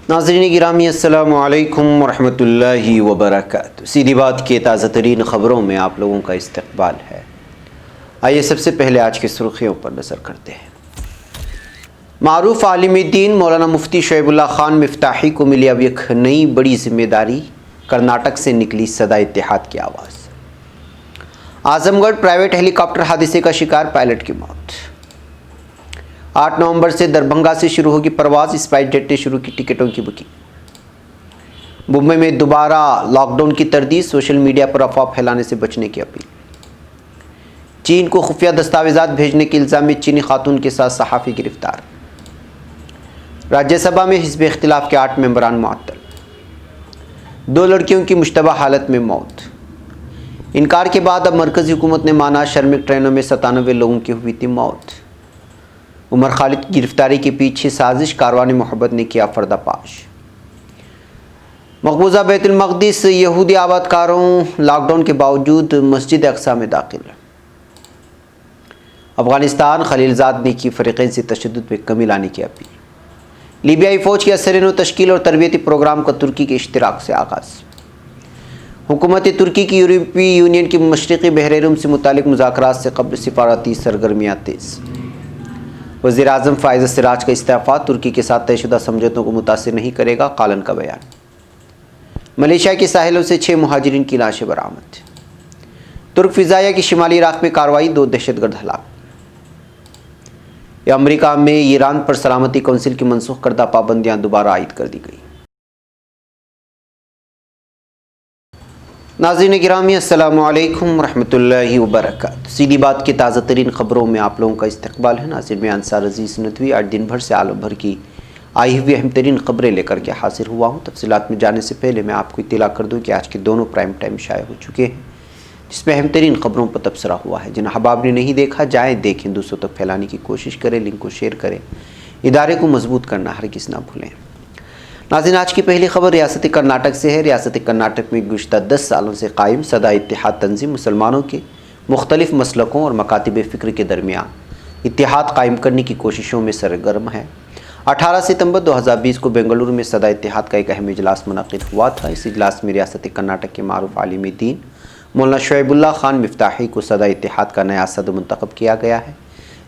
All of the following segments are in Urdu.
ناظرین گرامی السلام علیکم ورحمۃ اللہ وبرکاتہ۔ سیدھی بات کے تازہ ترین خبروں میں آپ لوگوں کا استقبال ہے۔ آئیے سب سے پہلے آج کی سرخیوں پر نظر کرتے ہیں۔ معروف عالم دین مولانا مفتی شعیب اللہ خان مفتاحی کو ملی اب ایک نئی بڑی ذمہ داری، کرناٹک سے نکلی صدا اتحاد کی آواز۔ اعظم گڑھ پرائیویٹ ہیلی کاپٹر حادثے کا شکار، پائلٹ کی موت۔ 8 نومبر سے دربھنگہ سے شروع ہوگی پرواز، اسپائس جیٹ نے شروع کی ٹکٹوں کی بکنگ۔ ممبئی میں دوبارہ لاک ڈاؤن کی تردید، سوشل میڈیا پر افواہ پھیلانے سے بچنے کی اپیل۔ چین کو خفیہ دستاویزات بھیجنے کے الزام میں چینی خاتون کے ساتھ صحافی گرفتار۔ راجیہ سبھا میں حزب اختلاف کے 8 ممبران معطل۔ 2 لڑکیوں کی مشتبہ حالت میں موت۔ انکار کے بعد اب مرکزی حکومت نے مانا، شرمک ٹرینوں میں 97 لوگوں کی ہوئی تھی موت۔ عمر خالد کی گرفتاری کے پیچھے سازش، کاروان محبت نے کیا پردہ فاش۔ مقبوضہ بیت المقدس یہودی آباد کاروں لاک ڈاؤن کے باوجود مسجد اقصی میں داخل۔ افغانستان خلیل زاد نے کی فریقین سے تشدد میں کمی لانے کی اپیل۔ لیبیائی فوج کے اثر و تشکیل اور تربیتی پروگرام کا ترکی کے اشتراک سے آغاز۔ حکومت ترکی کی یورپی یونین کی مشرقی بحر روم سے متعلق مذاکرات سے قبل سفارتی سرگرمیاں تیز۔ وزیر اعظم فائز السراج کا استعفیٰ ترکی کے ساتھ طے شدہ سمجھوتوں کو متاثر نہیں کرے گا، قالن کا بیان۔ ملیشیا کے ساحلوں سے 6 مہاجرین کی لاشیں برآمد۔ ترک فضائیہ کی شمالی عراق میں کارروائی، 2 دہشت گرد ہلاک۔ امریکہ میں ایران پر سلامتی کونسل کی منسوخ کردہ پابندیاں دوبارہ عائد کر دی گئی۔ ناظرین گرامی السلام علیکم ورحمۃ اللہ وبرکاتہ۔ سیدھی بات کی تازہ ترین خبروں میں آپ لوگوں کا استقبال ہے۔ ناظرین میں انصار عزیز ندوی آج دن بھر سے عالم بھر کی آئی ہوئی اہم ترین خبریں لے کر کے حاضر ہوا ہوں۔ تفصیلات میں جانے سے پہلے میں آپ کو اطلاع کر دوں کہ آج کے دونوں پرائم ٹائم شائع ہو چکے ہیں، جس میں اہم ترین خبروں پر تبصرہ ہوا ہے۔ جن احباب نے نہیں دیکھا، جائیں دیکھیں، دوسروں تک پھیلانے کی کوشش کریں، لنک کو شیئر کریں، ادارے کو مضبوط کرنا ہرگز نہ بھولیں۔ ناظرین آج کی پہلی خبر ریاست کرناٹک سے ہے۔ ریاست کرناٹک میں گزشتہ 10 سالوں سے قائم صدا اتحاد تنظیم مسلمانوں کے مختلف مسلکوں اور مکاتب فکر کے درمیان اتحاد قائم کرنے کی کوششوں میں سرگرم ہے۔ 18 ستمبر 2020 کو بنگلورو میں صدا اتحاد کا ایک اہم اجلاس منعقد ہوا تھا۔ اس اجلاس میں ریاست کرناٹک کے معروف عالم دین مولانا شعیب اللہ خان مفتاحی کو صدا اتحاد کا نیا صدر منتخب کیا گیا ہے۔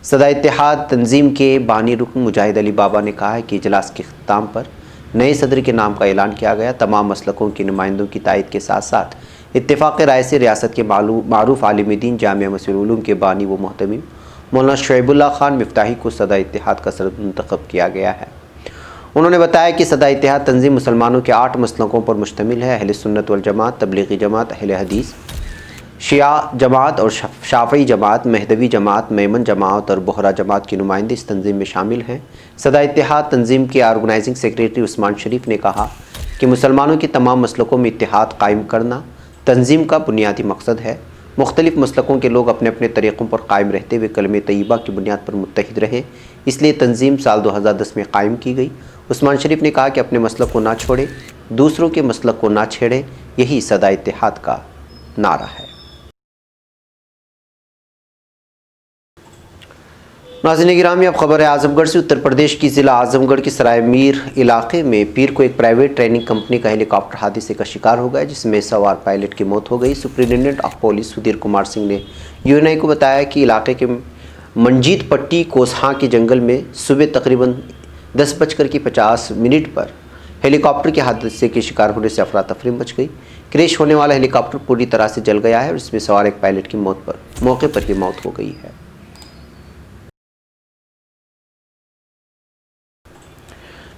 صدا اتحاد تنظیم کے بانی رکن مجاہد علی بابا نے کہا ہے کہ اجلاس کے اختتام پر نئے صدر کے نام کا اعلان کیا گیا۔ تمام مسلکوں کے نمائندوں کی تائید کے ساتھ ساتھ اتفاق رائے سے ریاست کے معروف عالم دین جامعہ مسجد العلوم کے بانی و محتمم مولانا شعیب اللہ خان مفتاحی کو صدا اتحاد کا صدر منتخب کیا گیا ہے۔ انہوں نے بتایا کہ صدا اتحاد تنظیم مسلمانوں کے 8 مسلکوں پر مشتمل ہے۔ اہل سنت والجماعت، تبلیغی جماعت، اہل حدیث، شیعہ جماعت اور شافعی جماعت، مہدوی جماعت، میمن جماعت اور بحرہ جماعت کے نمائندے اس تنظیم میں شامل ہیں۔ صدا اتحاد تنظیم کے آرگنائزنگ سیکریٹری عثمان شریف نے کہا کہ مسلمانوں کے تمام مسلکوں میں اتحاد قائم کرنا تنظیم کا بنیادی مقصد ہے۔ مختلف مسلکوں کے لوگ اپنے اپنے طریقوں پر قائم رہتے ہوئے کلمہ طیبہ کی بنیاد پر متحد رہے، اس لیے تنظیم سال 2010 میں قائم کی گئی۔ عثمان شریف نے کہا کہ اپنے مسلک کو نہ چھوڑے، دوسروں کے مسلک کو نہ چھیڑے، یہی صدا اتحاد کا نعرہ ہے۔ ناظرین گرامی اب خبر ہے اعظم گڑھ سے۔ اتر پردیش کی ضلع اعظم گڑھ کے سرائے میر علاقے میں پیر کو ایک پرائیویٹ ٹریننگ کمپنی کا ہیلی کاپٹر حادثے کا شکار ہو گیا، جس میں سوار پائلٹ کی موت ہو گئی۔ Superintendent of police Sudheer Kumar Singh نے UNI کو بتایا کہ علاقے کے منجیت پٹی کوسہاں کے جنگل میں صبح تقریباً 10:50 پر ہیلی کاپٹر کے حادثے کے شکار ہونے سے افراتفری مچ گئی۔ کریش ہونے والا ہیلی کاپٹر پوری طرح سے جل گیا ہے اور اس میں سوار ایک پائلٹ کی موقع پر ہی موت ہو گئی ہے۔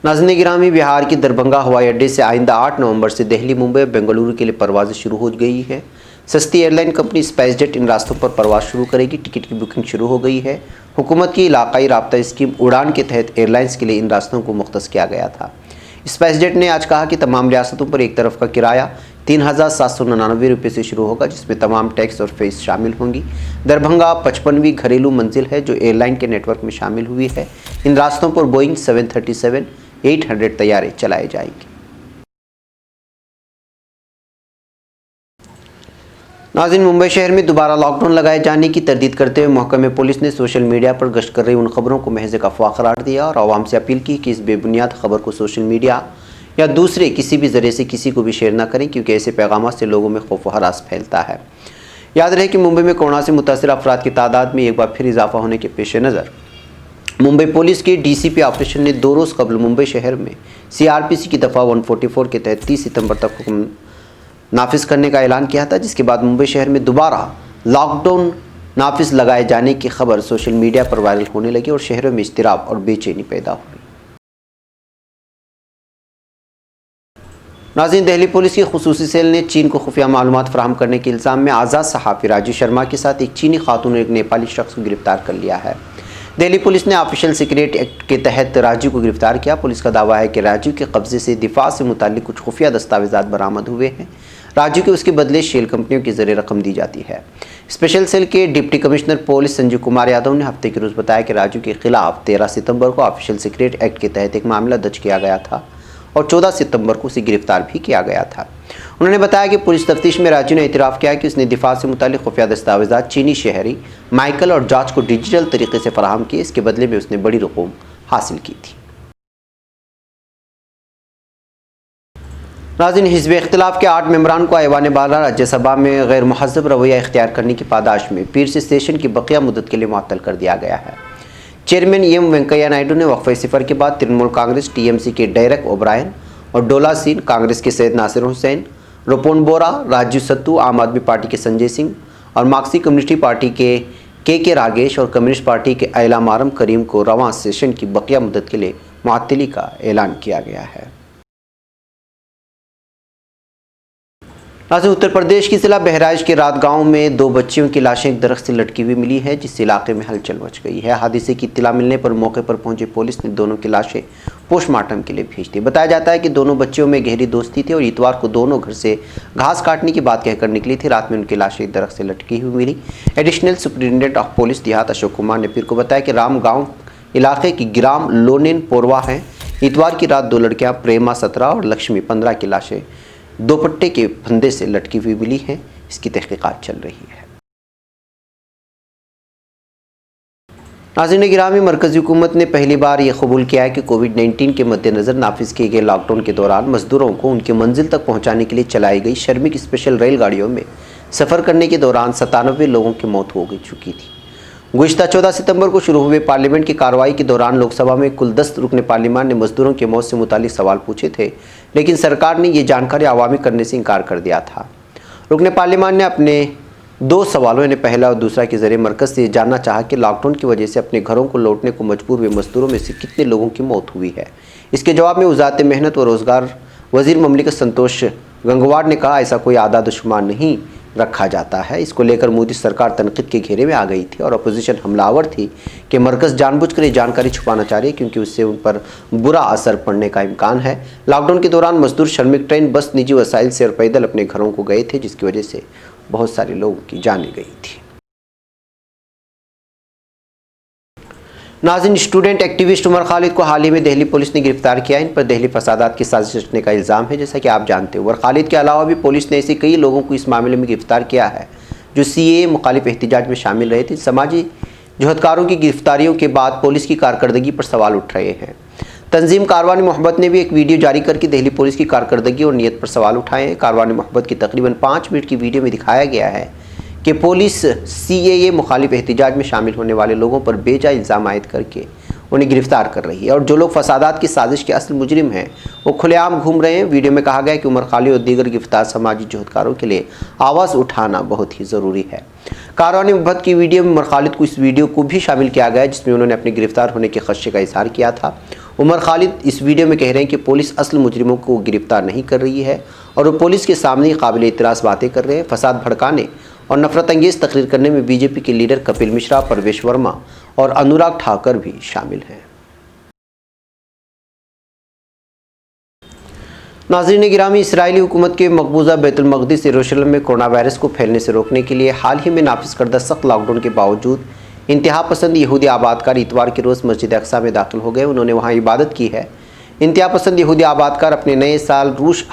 ناظرین گرامی بہار کی دربھنگہ ہوائی اڈے سے آئندہ 8 نومبر سے دہلی، ممبئی اور بنگلورو کے لیے پروازیں شروع ہو گئی ہیں۔ سستی airline company SpiceJet ان راستوں پر پرواز شروع کرے گی۔ ٹکٹ کی بکنگ شروع ہو گئی ہے۔ حکومت کی علاقائی رابطہ اسکیم اڑان کے تحت ایئر لائنز کے لیے ان راستوں کو مختص کیا گیا تھا۔ اسپائس جیٹ نے آج کہا کہ تمام ریاستوں پر ایک طرف کا کرایہ 3,799 روپے سے شروع ہوگا، جس میں تمام ٹیکس اور فیس شامل ہوں گی۔ دربھنگہ 55ویں گھریلو منزل ہے جو ایئر لائن کے نیٹ ورک میں شامل ہوئی ہے۔ ان راستوں پر بوئنگ 737-800 طیارے چلائے جائیں گے۔ ناظرین ممبئی شہر میں دوبارہ لاک ڈاؤن لگائے جانے کی تردید کرتے ہوئے محکمہ پولیس نے سوشل میڈیا پر گشت کر رہی ان خبروں کو محض ایک افواہ قرار دیا اور عوام سے اپیل کی کہ اس بے بنیاد خبر کو سوشل میڈیا یا دوسرے کسی بھی ذریعے سے کسی کو بھی شیئر نہ کریں، کیونکہ ایسے پیغامات سے لوگوں میں خوف و ہراس پھیلتا ہے۔ یاد رہے کہ ممبئی میں کورونا سے متاثرہ افراد کی تعداد میں ایک بار پھر اضافہ ہونے کے پیش نظر ممبئی پولیس کے ڈی سی پی آپریشن نے 2 روز قبل ممبئی شہر میں CRPC کی دفعہ 144 کے تحت 30 ستمبر تک حکم نافذ کرنے کا اعلان کیا تھا، جس کے بعد ممبئی شہر میں دوبارہ لاک ڈاؤن نافذ لگائے جانے کی خبر سوشل میڈیا پر وائرل ہونے لگی اور شہروں میں اضطراب اور بے چینی پیدا ہوئی۔ ناظرین، دہلی پولیس کی خصوصی سیل نے چین کو خفیہ معلومات فراہم کرنے کے الزام میں آزاد صحافی راجیو شرما کے ساتھ ایک چینی خاتون اور ایک نیپالی شخص کو گرفتار کر لیا ہے۔ دہلی پولیس نے آفیشل سیکریٹ ایکٹ کے تحت راجیو کو گرفتار کیا۔ پولیس کا دعویٰ ہے کہ راجیو کے قبضے سے دفاع سے متعلق کچھ خفیہ دستاویزات برآمد ہوئے ہیں۔ راجیو کو اس کے بدلے شیل کمپنیوں کے ذریعے رقم دی جاتی ہے۔ اسپیشل سیل کے deputy commissioner police Sanjeev Kumar Yadav نے ہفتے کے روز بتایا کہ راجیو کے خلاف 13 ستمبر کو آفیشل سیکریٹ ایکٹ کے تحت ایک معاملہ درج کیا گیا تھا اور 14 ستمبر کو اسے گرفتار بھی کیا گیا تھا۔ انہوں نے بتایا کہ پولیس تفتیش میں راجیو نے اعتراف کیا کہ اس نے دفاع سے متعلق خفیہ دستاویزات چینی شہری مائیکل اور جارج کو ڈیجیٹل طریقے سے فراہم کیے، اس کے بدلے میں اس نے بڑی رقوم حاصل کی تھی۔ ناظرین، حزب اختلاف کے 8 ممبران کو ایوان بالا راجیہ سبھا میں غیر مہذب رویہ اختیار کرنے کی پاداش میں پیر سے سیشن کی بقیہ مدت کے لیے معطل کر دیا گیا ہے۔ چیئرمین ایم وینکیا نائیڈو نے وقفہ صفر کے بعد ترنمول کانگریس TMC کے ڈیرک اوبرائن اور ڈولا سین، کانگریس کے سید ناصر حسین، روپون بورا، راجیو ستو، عام آدمی پارٹی کے سنجے سنگھ اور مارکسی کمیونسٹ پارٹی کے راگیش اور کمیونسٹ پارٹی کے ایلا مارم کریم کو رواں سیشن کی بقیہ مدت کے لیے معطلی کا اعلان کیا گیا ہے۔ ناظرین، اتر پردیش کی ضلع بہرائچ کے رات گاؤں میں 2 بچیوں کی لاشیں ایک درخت سے لٹکی ہوئی ملی ہے، جس سے علاقے میں ہلچل مچ گئی ہے۔ حادثے کی اطلاع ملنے پر موقع پر پہنچی پولیس نے دونوں کی لاشیں پوسٹ مارٹم کے لیے بھیج دی۔ بتایا جاتا ہے کہ دونوں بچیوں میں گہری دوستی تھی اور اتوار کو دونوں گھر سے گھاس کاٹنے کی بات کہہ کر نکلی تھی۔ رات میں ان کی لاشیں ایک درخت سے لٹکی ہوئی ملی۔ ایڈیشنل سپرنٹینڈنٹ آف پولیس دیہات اشوک کمار نے پھر کو بتایا کہ رام گاؤں علاقے کی گرام لونین پوروا ہیں۔ اتوار کی رات 2 لڑکیاں پریما 17 اور لکشمی 15 کی لاشیں دوپٹے کے پھندے سے لٹکی ہوئی ملی ہیں۔ اس کی تحقیقات چل رہی ہے۔ ناظرین گرامی، مرکزی حکومت نے پہلی بار یہ قبول کیا ہے کہ کووڈ-19 کے مد نظر نافذ کیے گئے لاک ڈاؤن کے دوران مزدوروں کو ان کی منزل تک پہنچانے کے لیے چلائی گئی شرمک اسپیشل ریل گاڑیوں میں سفر کرنے کے دوران 97 لوگوں کی موت ہو چکی تھی۔ گزشتہ 14 ستمبر کو شروع ہوئے پارلیمنٹ کی کارروائی کے دوران لوک سبھا میں کل 10 رکن پارلیمان نے مزدوروں کی موت سے متعلق سوال پوچھے تھے، لیکن سرکار نے یہ جانکاری عوامی کرنے سے انکار کر دیا تھا۔ رکن پارلیمان نے اپنے 2 سوالوں یعنی پہلا اور دوسرا کے ذریعے مرکز سے یہ جاننا چاہا کہ لاک ڈاؤن کی وجہ سے اپنے گھروں کو لوٹنے کو مجبور ہوئے مزدوروں میں سے کتنے لوگوں کی موت ہوئی ہے۔ اس کے جواب میں وزارت محنت و روزگار وزیر مملکت سنتوش گنگواڑ نے کہا ایسا کوئی اعداد و شمار نہیں رکھا جاتا ہے۔ اس کو لے کر مودی سرکار تنقید کے گھیرے میں آ گئی تھی اور اپوزیشن حملہ آور تھی کہ مرکز جان بوجھ کر یہ جانکاری چھپانا چاہ رہی ہے کیونکہ اس سے ان پر برا اثر پڑنے کا امکان ہے۔ لاک ڈاؤن کے دوران مزدور شرمک ٹرین، بس، نجی وسائل سے اور پیدل اپنے گھروں کو گئے تھے، جس کی وجہ سے بہت سارے لوگوں کی جانیں گئی تھی۔ ناظرین، اسٹوڈنٹ ایکٹیوسٹ عمر خالد کو حال ہی میں دہلی پولیس نے گرفتار کیا۔ ان پر دہلی فسادات کی سازش رچنے کا الزام ہے۔ جیسا کہ آپ جانتے ہیں، عمر خالد کے علاوہ بھی پولیس نے ایسے کئی لوگوں کو اس معاملے میں گرفتار کیا ہے جو CAA مخالف احتجاج میں شامل رہے تھے۔ سماجی جہدکاروں کی گرفتاریوں کے بعد پولیس کی کارکردگی پر سوال اٹھ رہے ہیں۔ تنظیم کاروان محبت نے بھی ایک ویڈیو جاری کر کے دہلی پولیس کی کارکردگی اور نیت پر سوال اٹھائے ہیں۔ کاروان محبت کی تقریباً 5 منٹ کی ویڈیو میں دکھایا گیا ہے کہ پولیس CAA مخالف احتجاج میں شامل ہونے والے لوگوں پر بے جا الزام عائد کر کے انہیں گرفتار کر رہی ہے اور جو لوگ فسادات کی سازش کے اصل مجرم ہیں وہ کھلے عام گھوم رہے ہیں۔ ویڈیو میں کہا گیا ہے کہ عمر خالد اور دیگر گرفتار سماجی جہدکاروں کے لیے آواز اٹھانا بہت ہی ضروری ہے۔ کاروان محبت کی ویڈیو میں عمر خالد کو اس ویڈیو کو بھی شامل کیا گیا جس میں انہوں نے اپنے گرفتار ہونے کے خدشے کا اظہار کیا تھا۔ عمر خالد اس ویڈیو میں کہہ رہے ہیں کہ پولیس اصل مجرموں کو گرفتار نہیں کر رہی ہے اور وہ پولیس کے سامنے قابل اعتراض باتیں کر رہے ہیں۔ فساد بھڑکانے اور نفرت انگیز تقریر کرنے میں BJP کے لیڈر کپل مشرا، پرویش ورما اور انوراگ ٹھاکر بھی شامل ہیں۔ ناظرین گرامی، اسرائیلی حکومت کے مقبوضہ بیت المقدس یروشلم میں کورونا وائرس کو پھیلنے سے روکنے کے لیے حال ہی میں نافذ کردہ سخت لاک ڈاؤن کے باوجود انتہا پسند یہودی آباد کار اتوار کے روز مسجد اقصیٰ میں داخل ہو گئے۔ انہوں نے وہاں عبادت کی ہے۔ انتہا پسند یہودی آباد کار اپنے نئے سال روش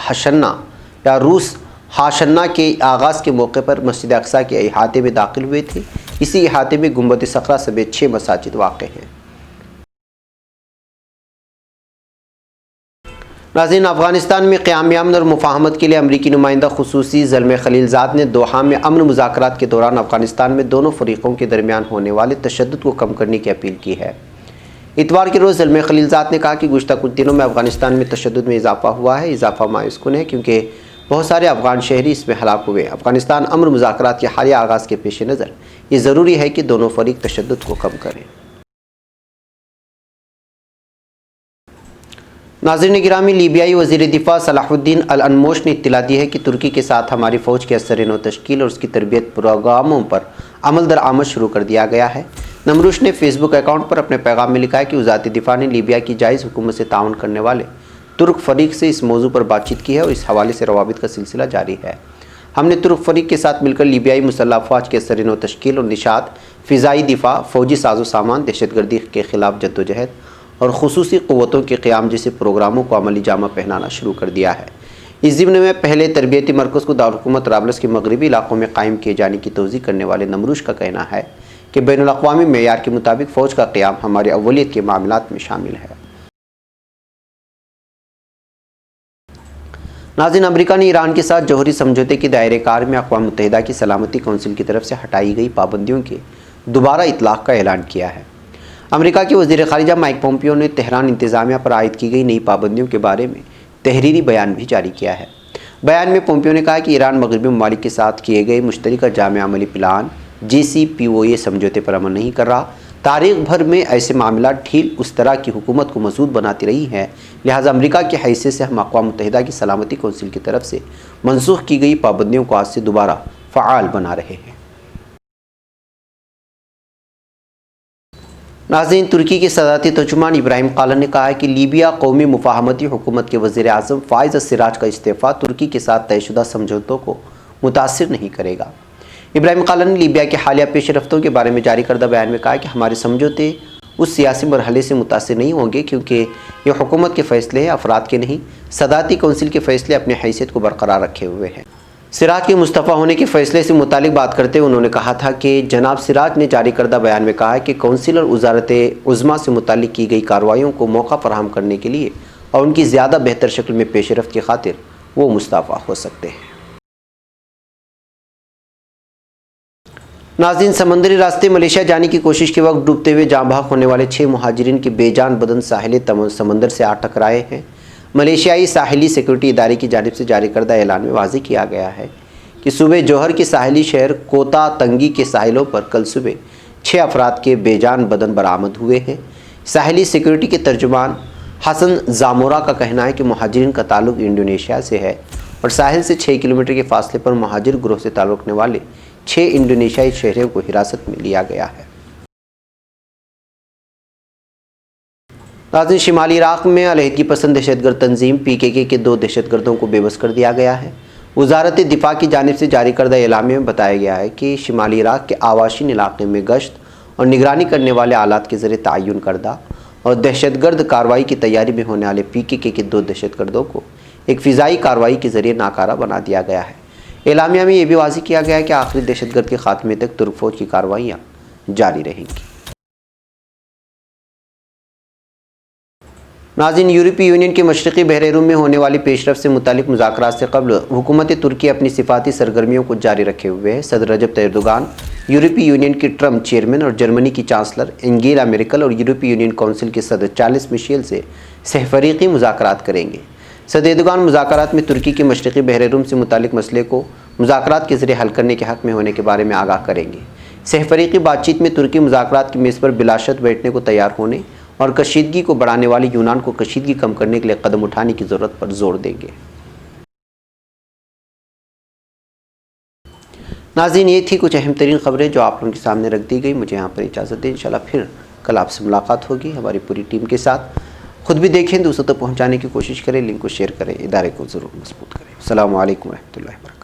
ہاشنا کے آغاز کے موقع پر مسجد اقصیٰ کے احاطے میں داخل ہوئے تھے۔ اسی احاطے میں گنبد صخرہ سمیت 6 مساجد واقع ہیں۔ ناظرین، افغانستان میں قیام امن اور مفاہمت کے لیے امریکی نمائندہ خصوصی زلمے خلیلزاد نے دوحہ میں امن مذاکرات کے دوران افغانستان میں دونوں فریقوں کے درمیان ہونے والے تشدد کو کم کرنے کی اپیل کی ہے۔ اتوار کے روز زلمے خلیلزاد نے کہا کہ گزشتہ کچھ دنوں میں افغانستان میں تشدد میں اضافہ ہوا ہے۔ اضافہ مایوس کن ہے کیونکہ بہت سارے افغان شہری اس میں ہلاک ہوئے۔ افغانستان امن مذاکرات کے حالیہ آغاز کے پیش نظر یہ ضروری ہے کہ دونوں فریق تشدد کو کم کریں۔ ناظرین گرامی، لیبیائی وزیر دفاع صلاح الدین الانموش نے اطلاع دی ہے کہ ترکی کے ساتھ ہماری فوج کے اثر نو تشکیل اور اس کی تربیت پروگراموں پر عمل درآمد شروع کر دیا گیا ہے۔ نمروش نے فیس بک اکاؤنٹ پر اپنے پیغام میں لکھا ہے کہ وزارت دفاع نے لیبیا کی جائز حکومت سے تعاون کرنے والے ترک فریق سے اس موضوع پر بات چیت کی ہے اور اس حوالے سے روابط کا سلسلہ جاری ہے۔ ہم نے ترک فریق کے ساتھ مل کر لیبیائی مسلح افواج کے اثر نو تشکیل اور نشاط، فضائی دفاع، فوجی ساز و سامان، دہشت گردی کے خلاف جدوجہد اور خصوصی قوتوں کے قیام جیسے پروگراموں کو عملی جامہ پہنانا شروع کر دیا ہے۔ اس ضمن میں پہلے تربیتی مرکز کو دارالحکومت طرابلس کے مغربی علاقوں میں قائم کیے جانے کی توضیح کرنے والے نمروش کا کہنا ہے کہ بین الاقوامی معیار کے مطابق فوج کا قیام ہماری اولویت کے معاملات میں شامل ہے۔ ناظرین، امریکہ نے ایران کے ساتھ جوہری سمجھوتے کے دائرہ کار میں اقوام متحدہ کی سلامتی کونسل کی طرف سے ہٹائی گئی پابندیوں کے دوبارہ اطلاق کا اعلان کیا ہے۔ امریکہ کے وزیر خارجہ مائک پومپیو نے تہران انتظامیہ پر عائد کی گئی نئی پابندیوں کے بارے میں تحریری بیان بھی جاری کیا ہے۔ بیان میں پومپیو نے کہا کہ ایران مغربی ممالک کے ساتھ کیے گئے مشترکہ جامع عملی پلان JCPOA سمجھوتے پر عمل نہیں کر رہا۔ تاریخ بھر میں ایسے معاملات ڈھیل اس طرح کی حکومت کو مضبوط بناتی رہی ہیں، لہٰذا امریکہ کی حیثیت سے ہم اقوام متحدہ کی سلامتی کونسل کی طرف سے منسوخ کی گئی پابندیوں کو آج سے دوبارہ فعال بنا رہے ہیں۔ ناظرین، ترکی کے صدارتی ترجمان ابراہیم قالن نے کہا ہے کہ لیبیا قومی مفاہمتی حکومت کے وزیر اعظم فائز السراج کا استعفیٰ ترکی کے ساتھ طے شدہ سمجھوتوں کو متاثر نہیں کرے گا۔ ابراہیم قالن نے لیبیا کے حالیہ پیش رفتوں کے بارے میں جاری کردہ بیان میں کہا کہ ہمارے سمجھوتے اس سیاسی مرحلے سے متاثر نہیں ہوں گے کیونکہ یہ حکومت کے فیصلے ہیں، افراد کے نہیں۔ صدارتی کونسل کے فیصلے اپنی حیثیت کو برقرار رکھے ہوئے ہیں۔ سراج کے مستعفی ہونے کے فیصلے سے متعلق بات کرتے ہوئے انہوں نے کہا تھا کہ جناب سراج نے جاری کردہ بیان میں کہا ہے کہ کونسل اور وزارت عظمیٰ سے متعلق کی گئی کارروائیوں کو موقع فراہم کرنے کے لیے اور ان کی زیادہ بہتر شکل میں پیش رفت کی خاطر وہ مستعفی ہو سکتے ہیں۔ ناظرین، سمندری راستے ملیشیا جانے کی کوشش کے وقت ڈوبتے ہوئے جاں بحق ہونے والے 6 مہاجرین کے بے جان بدن ساحل سمندر سے آ ٹکرائے ہیں۔ ملیشیائی ساحلی سیکورٹی ادارے کی جانب سے جاری کردہ اعلان میں واضح کیا گیا ہے کہ صوبے جوہر کے ساحلی شہر کوتا تنگی کے ساحلوں پر کل صبح 6 افراد کے بے جان بدن برآمد ہوئے ہیں۔ ساحلی سیکورٹی کے ترجمان حسن زامورا کا کہنا ہے کہ مہاجرین کا تعلق انڈونیشیا سے ہے اور ساحل سے 6 کلومیٹر کے فاصلے پر مہاجر گروہ سے تعلق رکھنے والے 6 انڈونیشیائی شہریوں کو حراست میں لیا گیا ہے۔ ناظرین، شمالی عراق میں علیحدگی پسند دہشت گرد تنظیم PKK کے 2 دہشت گردوں کو بے بس کر دیا گیا ہے۔ وزارت دفاع کی جانب سے جاری کردہ اعلامیہ میں بتایا گیا ہے کہ شمالی عراق کے آواشین علاقے میں گشت اور نگرانی کرنے والے آلات کے ذریعے تعین کردہ اور دہشت گرد کارروائی کی تیاری میں ہونے والے PKK کے 2 دہشت گردوں کو ایک فضائی کارروائی کے ذریعے ناکارہ بنا دیا گیا ہے۔ اعلامیہ میں یہ بھی واضح کیا گیا ہے کہ آخری دہشت گرد کے خاتمے تک ترک فوج کی کارروائیاں جاری رہیں گی۔ ناظرین، یورپی یونین کے مشرقی بحر روم میں ہونے والی پیش رفت سے متعلق مذاکرات سے قبل حکومت ترکی اپنی صفاتی سرگرمیوں کو جاری رکھے ہوئے ہے۔ صدر رجب طیب ایردوغان، یورپی یونین کے ٹرمپ چیئرمین اور جرمنی کی چانسلر انگیلا میرکل اور یورپی یونین کونسل کے صدر چارلس میشیل سے سہ فریقی مذاکرات کریں گے۔ صدر ایردوغان مذاکرات میں ترکی کے مشرقی بحر روم سے متعلق مسئلے کو مذاکرات کے ذریعے حل کرنے کے حق میں ہونے کے بارے میں آگاہ کریں گے۔ سہ فریقی بات چیت میں ترکی مذاکرات کی میز پر بلا شرط بیٹھنے کو تیار ہونے اور کشیدگی کو بڑھانے والی یونان کو کشیدگی کم کرنے کے لیے قدم اٹھانے کی ضرورت پر زور دیں گے۔ ناظرین، یہ تھی کچھ اہم ترین خبریں جو آپ لوگوں کے سامنے رکھ دی گئی۔ مجھے یہاں پر اجازت دیں، انشاءاللہ پھر کل آپ سے ملاقات ہوگی ہماری پوری ٹیم کے ساتھ۔ خود بھی دیکھیں، دوسروں تک پہنچانے کی کوشش کریں، لنک کو شیئر کریں، ادارے کو ضرور مضبوط کریں۔ السلام علیکم ورحمۃ اللہ وبرکاتہ۔